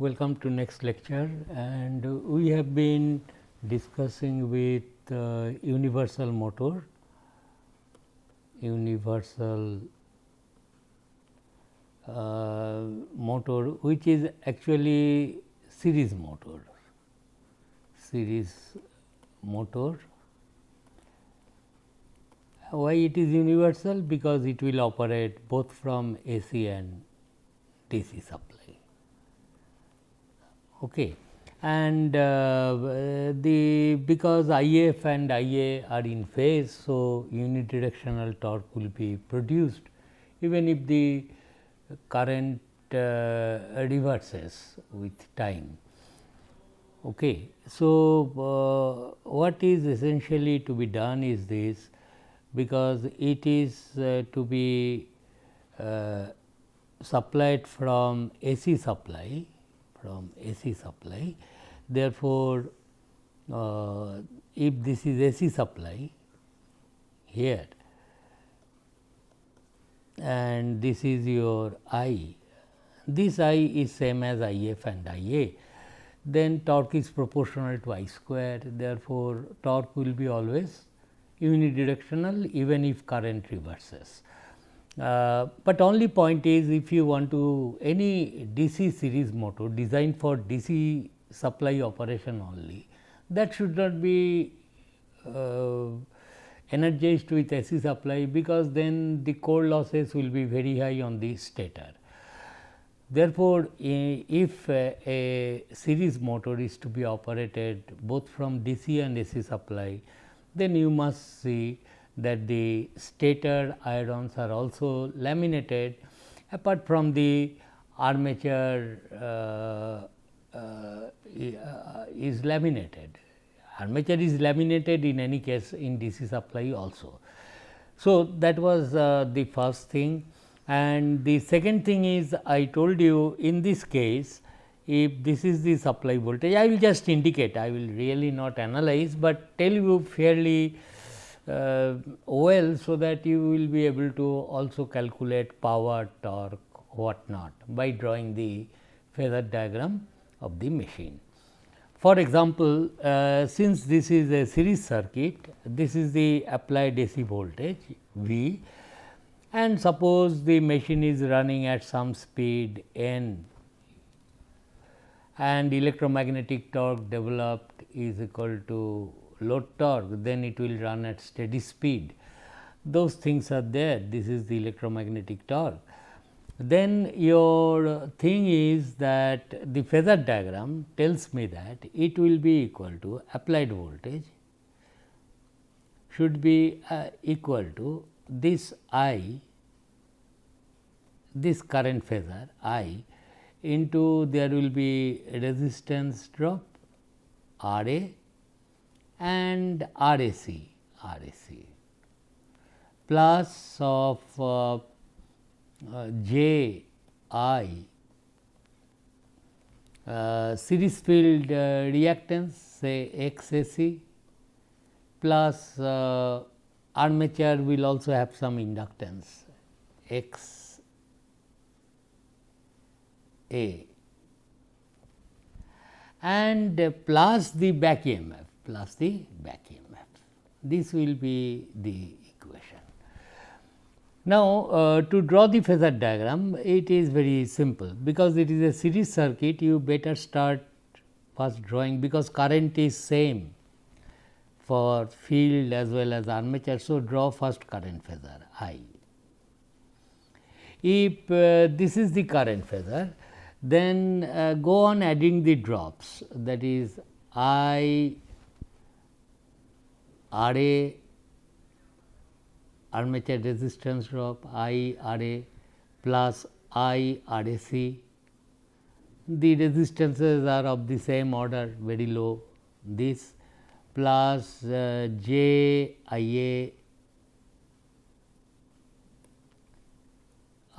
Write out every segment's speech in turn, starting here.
Welcome to next lecture, and we have been discussing with universal motor, motor which is actually series motor. Why it is universal? Because it will operate both from AC and DC supply. Okay. And because IF and IA are in phase, so unidirectional torque will be produced even if the current reverses with time. Okay. So, what is essentially to be done is this, because it is to be supplied from AC supply, therefore, if this is AC supply here and this is your I, this I is same as IF and IA, then torque is proportional to I square. Therefore, torque will be always unidirectional even if current reverses. But only point is, if you want to any DC series motor designed for DC supply operation only, that should not be energized with AC supply, because then the core losses will be very high on the stator. Therefore, if a series motor is to be operated both from DC and AC supply, then you must see that the stator irons are also laminated, apart from the armature is laminated. Armature is laminated in any case in DC supply also. So, that was the first thing. And the second thing is, I told you in this case, if this is the supply voltage, I will just indicate, I will really not analyze, but tell you fairly well, so that you will be able to also calculate power, torque, what not, by drawing the phasor diagram of the machine. For example, since this is a series circuit, this is the applied AC voltage V, and suppose the machine is running at some speed n and electromagnetic torque developed is equal to load torque, then it will run at steady speed. Those things are there, this is the electromagnetic torque. Then your thing is that the phasor diagram tells me that it will be equal to applied voltage should be equal to this I, this current phasor I, into there will be resistance drop RA and RAC plus of J I series field reactance, say XAC, plus armature will also have some inductance X A, and plus the back EMF, This will be the equation. Now, to draw the phasor diagram, it is very simple, because it is a series circuit. You better start first drawing, because current is same for field as well as armature. So, draw first current phasor I. If this is the current phasor, then go on adding the drops, that is I RA, armature resistance drop I RA plus I RAC. The resistances are of the same order, very low, this plus J IA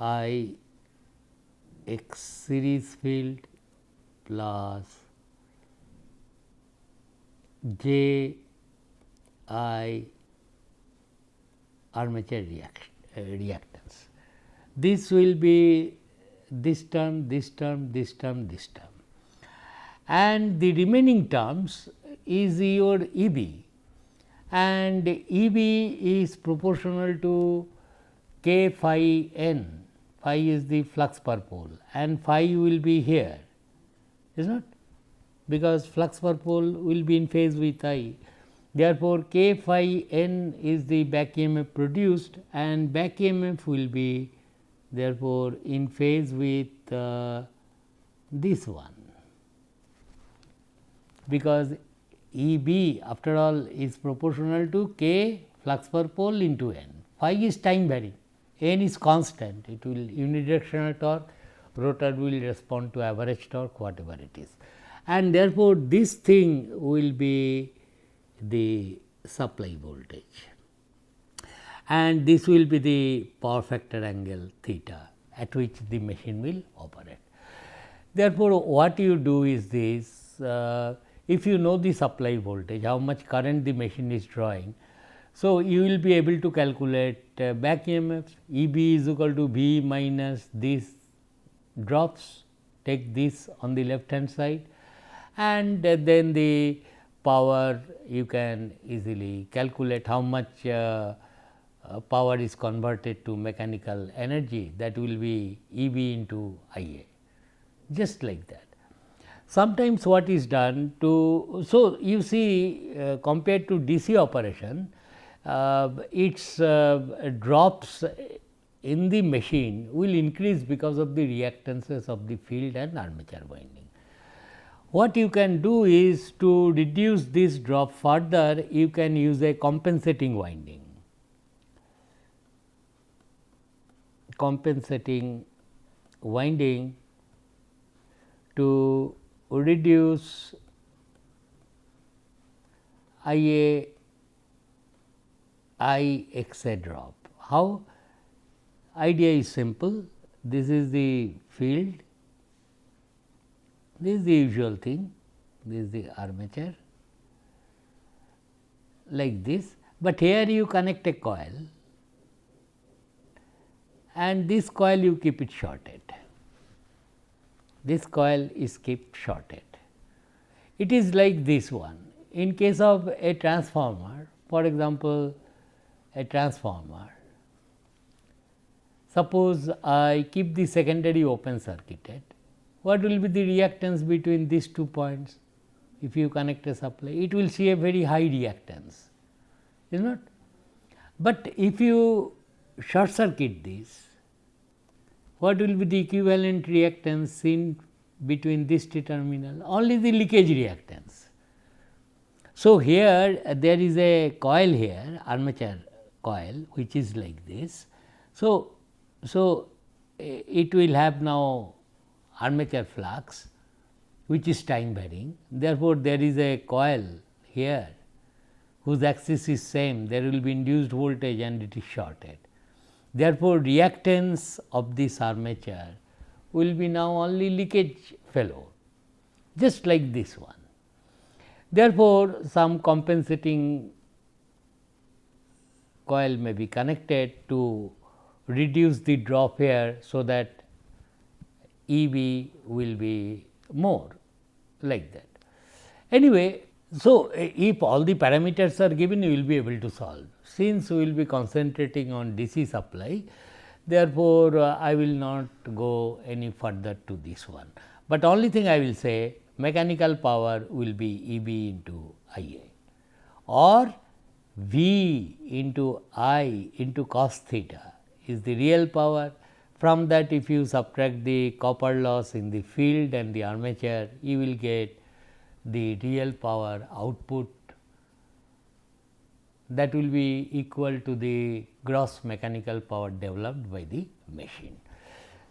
I X series field plus J I armature reactance. This will be this term, this term, this term, this term. and the remaining terms is your E b, and E b is proportional to k phi n. Phi is the flux per pole and phi will be here, is not, because flux per pole will be in phase with I. Therefore, k phi n is the back EMF produced, and back EMF will be therefore in phase with this one, because E b after all is proportional to k flux per pole into n. Phi is time varying, n is constant, it will unidirectional torque, rotor will respond to average torque, whatever it is, and therefore, this thing will be the supply voltage, and this will be the power factor angle theta at which the machine will operate. Therefore, what you do is this, if you know the supply voltage, how much current the machine is drawing, so you will be able to calculate back EMF. E b is equal to V minus this drops, take this on the left hand side, and then the power you can easily calculate how much power is converted to mechanical energy, that will be E b into I a, just like that. Sometimes what is done to, so you see compared to DC operation, its drops in the machine will increase because of the reactances of the field and armature winding. What you can do is to reduce this drop further, you can use a compensating winding. Compensating winding to reduce I a I x a drop. How? Idea is simple. This is the field, this is the usual thing, this is the armature like this, but here you connect a coil and this coil you keep it shorted. This coil is kept shorted. It is like this one. In case of a transformer, for example, a transformer, suppose I keep the secondary open circuited, what will be the reactance between these 2 points? If you connect a supply, it will see a very high reactance, is not. But if you short circuit this, what will be the equivalent reactance seen between these two terminal? Only the leakage reactance. So, here there is a coil here, armature coil, which is like this. So, it will have now armature flux, which is time varying. Therefore, there is a coil here whose axis is same, there will be induced voltage and it is shorted. Therefore, reactance of this armature will be now only leakage fellow, just like this one. Therefore, some compensating coil may be connected to reduce the drop here, so that E b will be more, like that. Anyway, so if all the parameters are given, you will be able to solve. Since we will be concentrating on DC supply, therefore, I will not go any further to this one, but only thing I will say, mechanical power will be E b into I a or V into I into cos theta is the real power. From that, if you subtract the copper loss in the field and the armature, you will get the real power output, that will be equal to the gross mechanical power developed by the machine.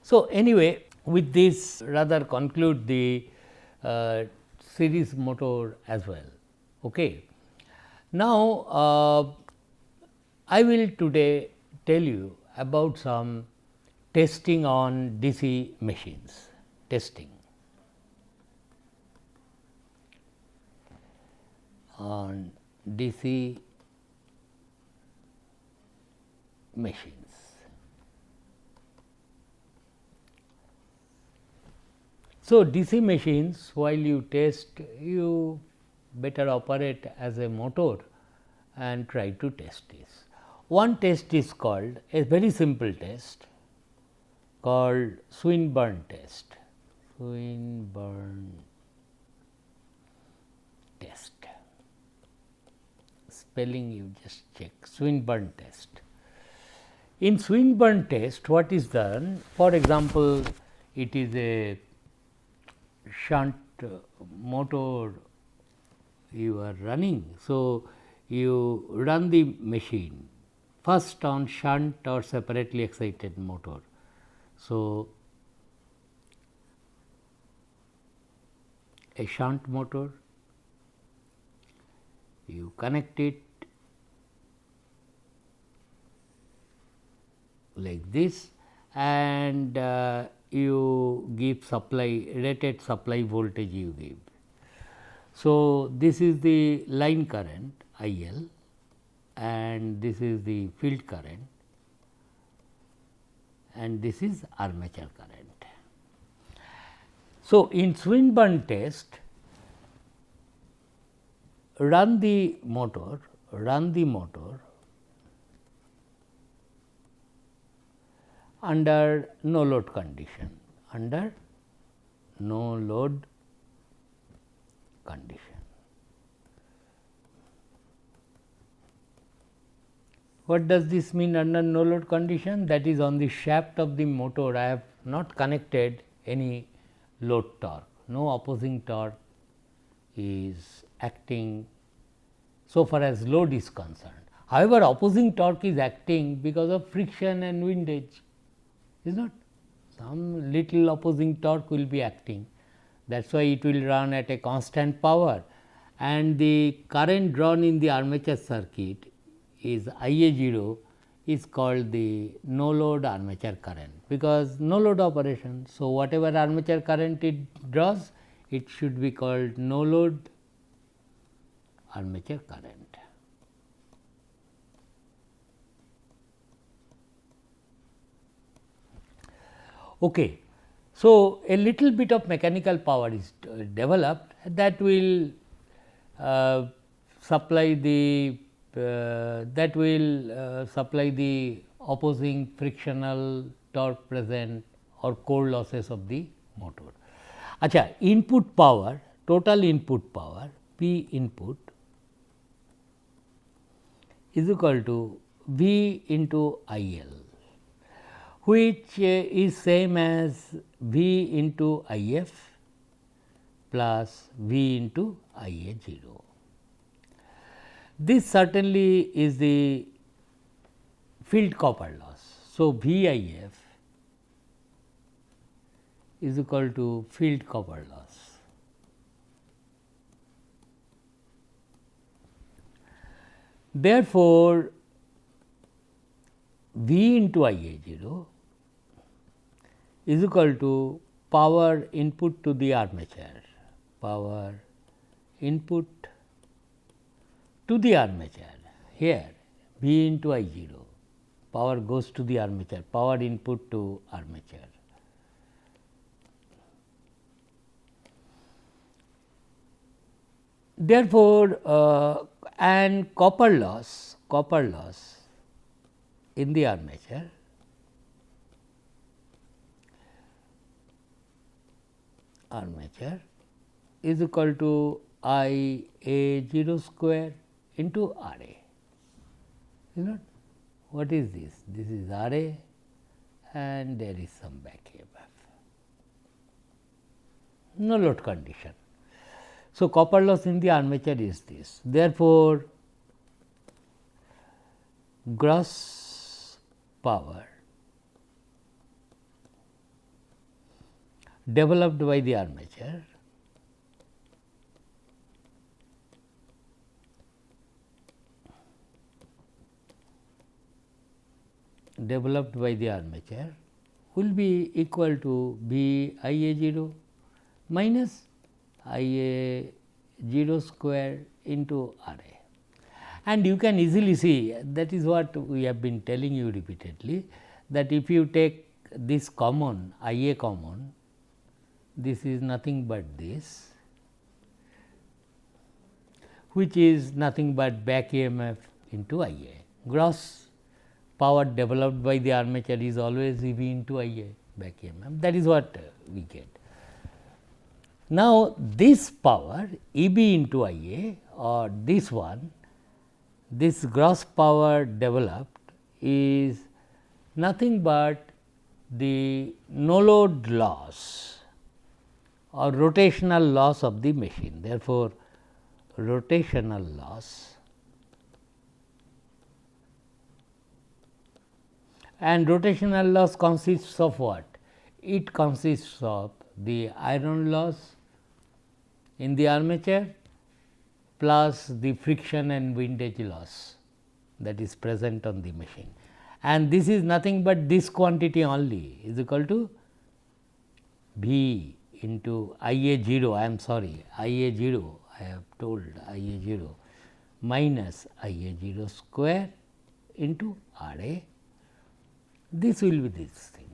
So, anyway, with this rather conclude the series motor as well. Okay. Now, I will today tell you about some testing on DC machines, testing on DC machines. So, DC machines, while you test, you better operate as a motor and try to test this. One test is called a very simple test called Swinburne test. Swinburne test. Spelling you just check, Swinburne test. In Swinburne test, what is done? For example, it is a shunt motor you are running. So, you run the machine first on shunt or separately excited motor. So, a shunt motor, you connect it like this and you give supply, rated supply voltage you give. So, this is the line current I L and this is the field current and this is armature current. So, in Swinburne test, run the motor under no load condition, under no load condition. What does this mean under no load condition? That is, on the shaft of the motor I have not connected any load torque, no opposing torque is acting so far as load is concerned. However, opposing torque is acting because of friction and windage, is not? Some little opposing torque will be acting, that is why it will run at a constant power and the current drawn in the armature circuit is I A 0 is called the no load armature current, because no load operation. So, whatever armature current it draws, it should be called no load armature current. Okay. So, a little bit of mechanical power is developed that will supply the opposing frictional torque present or core losses of the motor. Acha, input power, total input power P input is equal to V into I L, which is same as V into I F plus V into I A 0. This certainly is the field copper loss. So, V I F is equal to field copper loss. Therefore, V into I A 0 is equal to power input to the armature, power input to the armature. Here V into I 0, power goes to the armature, power input to armature. Therefore, and copper loss in the armature is equal to I A 0 square into R A. You know what is this? This is R A and there is some back EMF, no load condition. So, copper loss in the armature is this. Therefore, gross power developed by the armature will be equal to V I A 0 minus I A 0 square into R A. And you can easily see, that is what we have been telling you repeatedly, that if you take this common I A common, this is nothing but this, which is nothing but back EMF into IA. Gross power developed by the armature is always EB into IA back EMF, that is what we get. Now, this power EB into IA or this one, this gross power developed is nothing but the no load loss or rotational loss of the machine. Therefore, rotational loss, and rotational loss consists of what? It consists of the iron loss in the armature plus the friction and windage loss that is present on the machine, and this is nothing but this quantity only is equal to V into IA 0, I am sorry, IA 0, I have told IA 0 minus IA 0 square into RA, this will be this thing.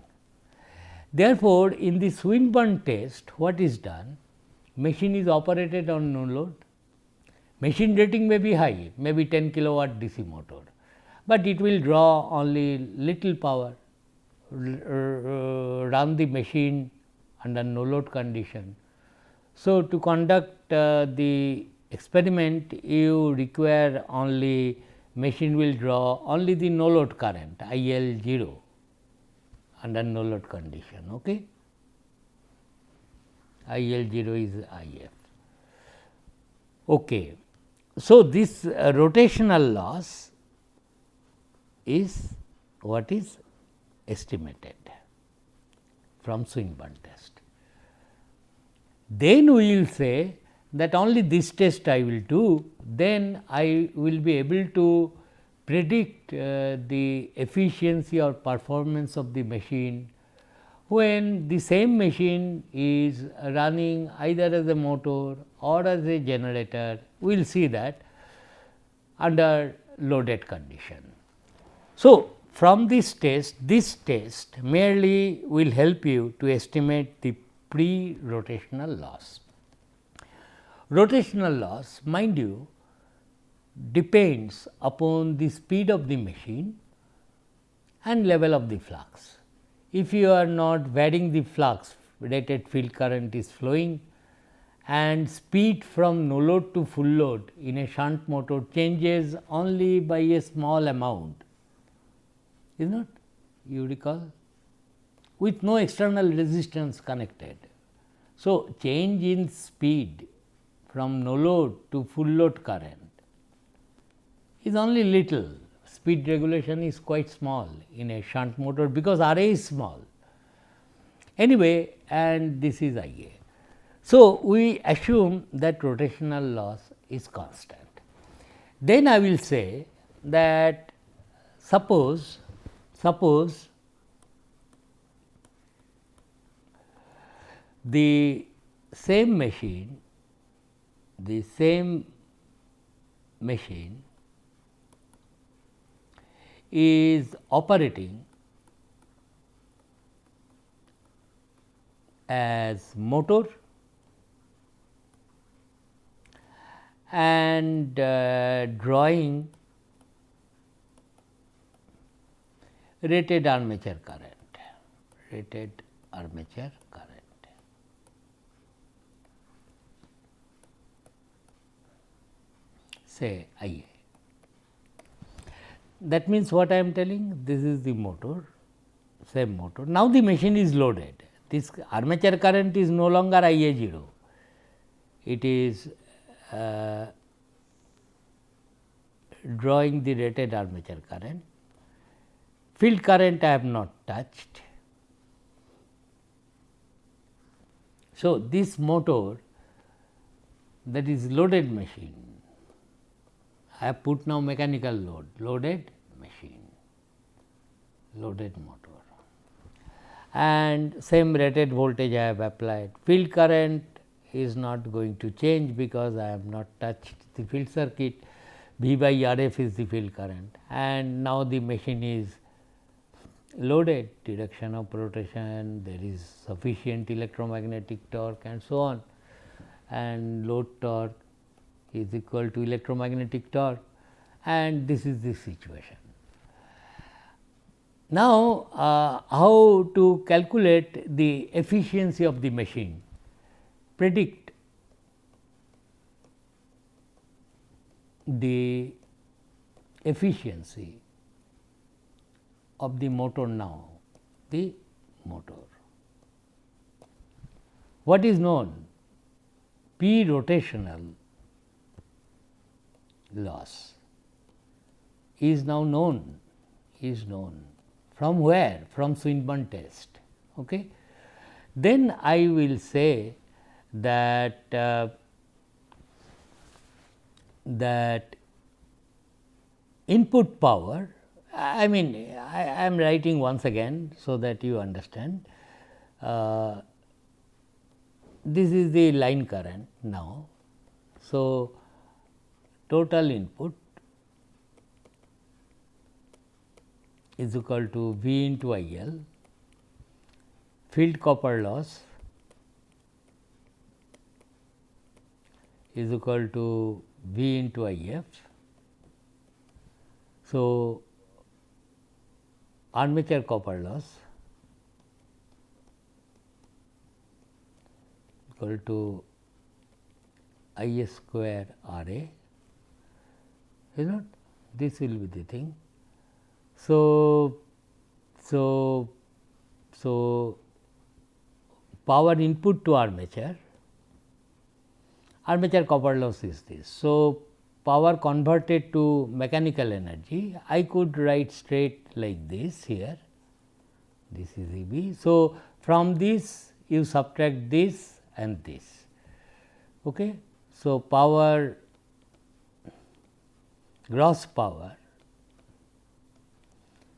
Therefore, in the Swinburne test, what is done? Machine is operated on no load, machine rating may be high, maybe 10 kilowatt DC motor, but it will draw only little power, run the machine under no load condition. So, to conduct the experiment, you require only machine will draw only the no load current IL 0 under no load condition. Okay? IL 0 is IF. Okay. So, this rotational loss is what is estimated from Swinburne test. Then we will say that only this test I will do, then I will be able to predict the efficiency or performance of the machine when the same machine is running either as a motor or as a generator. We will see that under loaded condition. So, from this test merely will help you to estimate the pre-rotational loss. Rotational loss, mind you, depends upon the speed of the machine and level of the flux. If you are not varying the flux, rated field current is flowing, and speed from no load to full load in a shunt motor changes only by a small amount, is not, you recall, with no external resistance connected. So, change in speed from no load to full load current is only little, speed regulation is quite small in a shunt motor because RA is small. Anyway, and this is IA. So, we assume that rotational loss is constant. Then I will say that suppose the same machine is operating as motor and drawing rated armature current, say IA. That means, what I am telling, this is the motor, same motor. Now, the machine is loaded, this armature current is no longer IA 0, it is drawing the rated armature current. Field current I have not touched. So, this motor, that is loaded machine, I have put now mechanical load, loaded machine, loaded motor, and same rated voltage I have applied. Field current is not going to change because I have not touched the field circuit. V by RF is the field current, and now the machine is loaded, direction of rotation, there is sufficient electromagnetic torque and so on, and load torque is equal to electromagnetic torque, and this is the situation. Now, how to calculate the efficiency of the machine, predict the efficiency of the motor now, the motor. What is known? P rotational loss is now known, from where? From Swinburne test. Okay. Then I will say that that input power, I mean I am writing once again so that you understand. This is the line current now. So, total input is equal to V into I L, field copper loss is equal to V into I F. So, armature copper loss equal to I S square R A, is not? This will be the thing. So, power input to armature copper loss is this. So, power converted to mechanical energy, I could write straight like this here, this is E B. So, from this you subtract this and this. Okay. So, power, gross power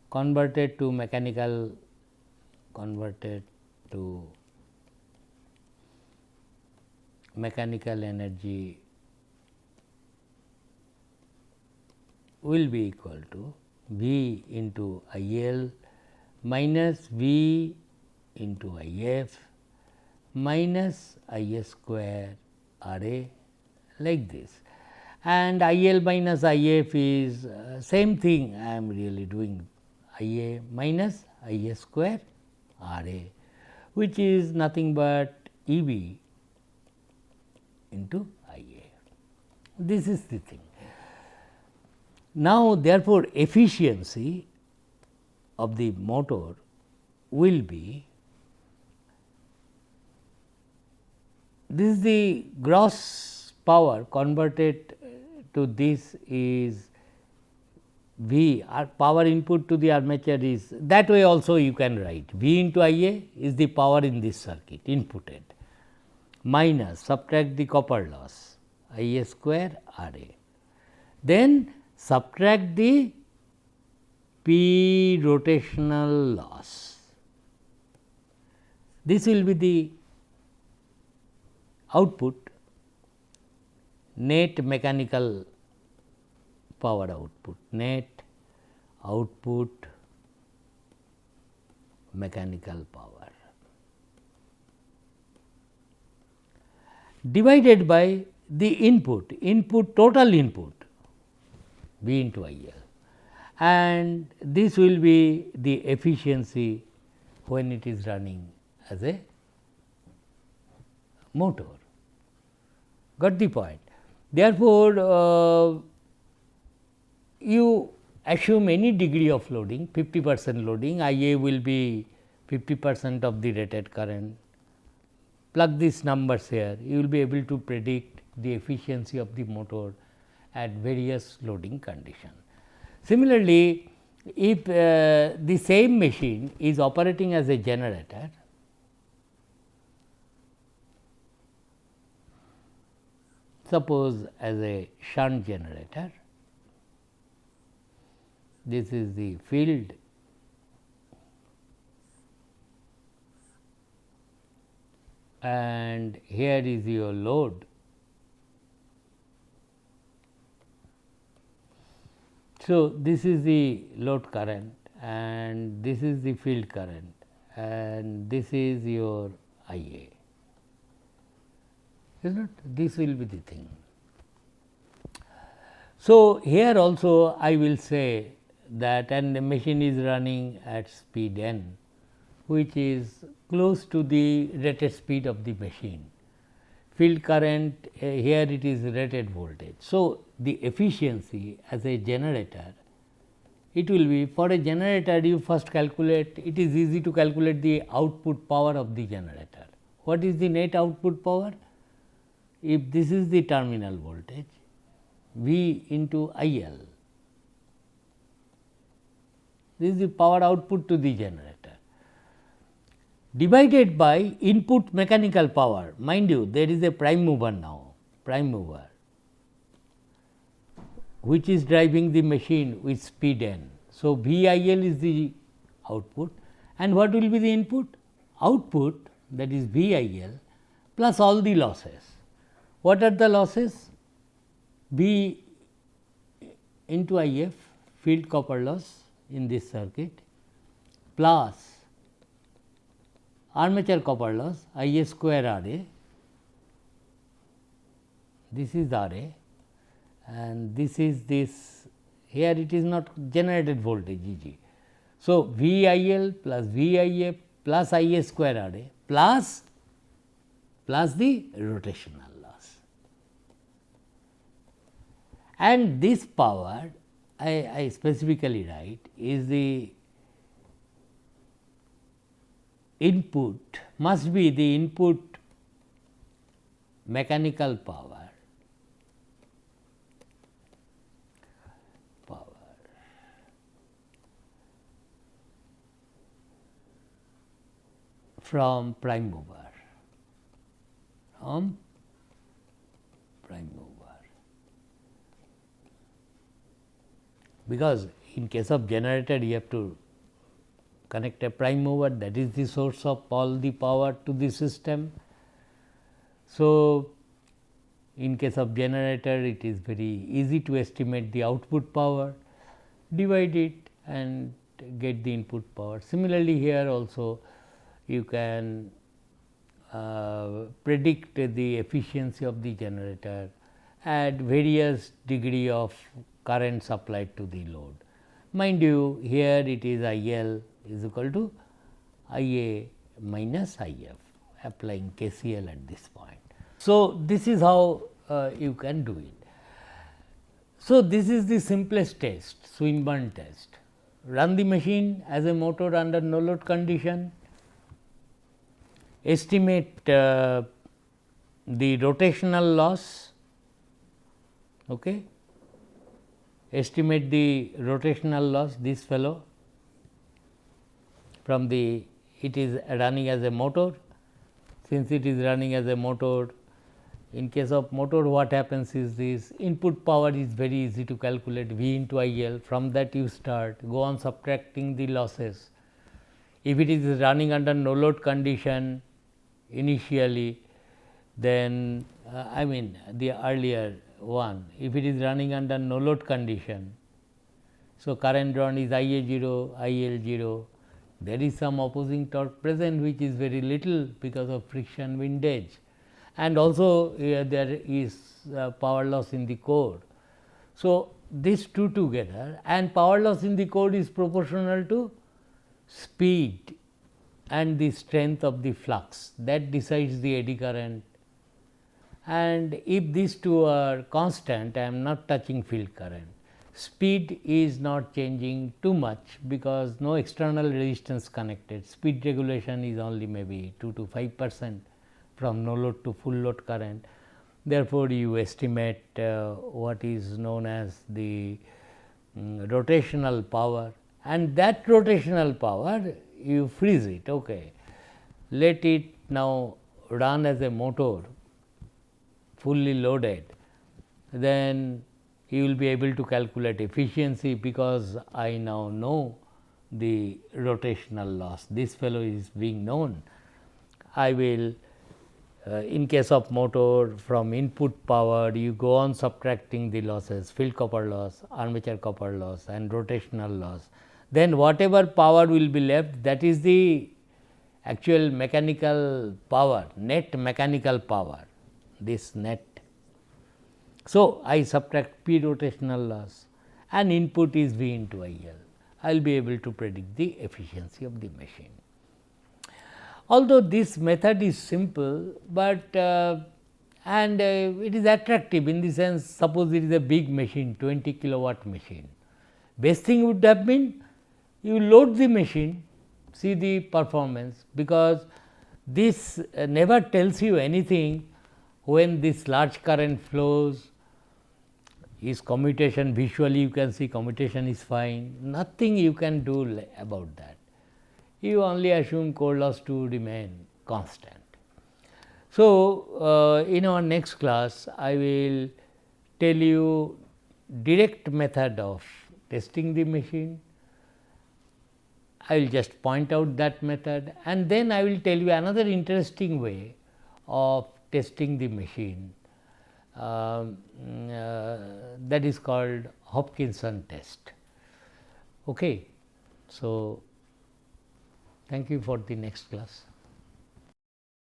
converted to mechanical, energy will be equal to V into I L minus V into I F minus I S square R A, like this, and I L minus I F is same thing. I am really doing I A minus I S square R A, which is nothing but E B into I A. This is the thing. Now, therefore, efficiency of the motor will be, this is the gross power converted to this is V, power input to the armature is, that way also you can write V into I A is the power in this circuit inputted, minus subtract the copper loss I A square R A, then subtract the P rotational loss. This will be the output, net mechanical power output, net output mechanical power, divided by the input, total input V into I L, and this will be the efficiency when it is running as a motor. Got the point? Therefore, you assume any degree of loading, 50% loading, I A will be 50% of the rated current, plug these numbers here, you will be able to predict the efficiency of the motor at various loading conditions. Similarly, if the same machine is operating as a generator, suppose as a shunt generator, this is the field and here is your load. So, this is the load current and this is the field current, and this is your IA, isn't it? This will be the thing. So, here also I will say that, and the machine is running at speed n, which is close to the rated speed of the machine. Field current, here it is rated voltage. So, the efficiency as a generator, it will be, for a generator you first calculate, it is easy to calculate the output power of the generator. What is the net output power? If this is the terminal voltage, V into IL, this is the power output to the generator, divided by input mechanical power. Mind you, there is a prime mover now, prime mover, which is driving the machine with speed n. So, VIL is the output, and what will be the input? Output, that is VIL plus all the losses. What are the losses? V into IF, field copper loss in this circuit, plus armature copper loss, IA square RA, this is RA, and this is this, here it is not generated voltage EG. So, VIL plus VIF plus IA square RA plus the rotational loss, and this power I specifically write is the input, must be the input mechanical power from prime mover, because in case of generator you have to connect a prime mover, that is the source of all the power to the system. So, in case of generator it is very easy to estimate the output power, divide it and get the input power. Similarly, here also you can predict the efficiency of the generator at various degree of current supplied to the load. Mind you, here it is IL is equal to IA minus IF, applying KCL at this point. So, this is how you can do it. So, this is the simplest test, Swinburne test. Run the machine as a motor under no load condition, estimate the rotational loss, okay. Estimate the rotational loss, this fellow from the, it is running as a motor. Since it is running as a motor, in case of motor what happens is this input power is very easy to calculate, V into IL, from that you start, go on subtracting the losses. If it is running under no load condition initially, then I mean the earlier one, if it is running under no load condition. So, current drawn is IA 0, IL 0, there is some opposing torque present which is very little because of friction windage, and also there is power loss in the core. So, these two together, and power loss in the core is proportional to speed and the strength of the flux, that decides the eddy current. And if these two are constant, I am not touching field current. Speed is not changing too much because no external resistance connected. Speed regulation is only maybe 2 to 5% from no load to full load current. Therefore, you estimate what is known as the rotational power, and that rotational power you freeze it. Okay. Let it now run as a motor fully loaded, then you will be able to calculate efficiency, because I now know the rotational loss. This fellow is being known. I will in case of motor, from input power you go on subtracting the losses, field copper loss, armature copper loss and rotational loss. then whatever power will be left, that is the actual mechanical power, net mechanical power, this net. So, I subtract P rotational loss and input is V into I L. I will be able to predict the efficiency of the machine. Although this method is simple, but it is attractive in the sense, suppose it is a big machine, 20 kilowatt machine. Best thing would have been you load the machine, see the performance, because this never tells you anything when this large current flows. Is commutation visually you can see commutation is fine, nothing you can do about that. You only assume core loss to remain constant. So, in our next class I will tell you direct method of testing the machine. I will just point out that method and then I will tell you another interesting way of testing the machine, that is called Hopkinson test. Okay. So, thank you for the next class.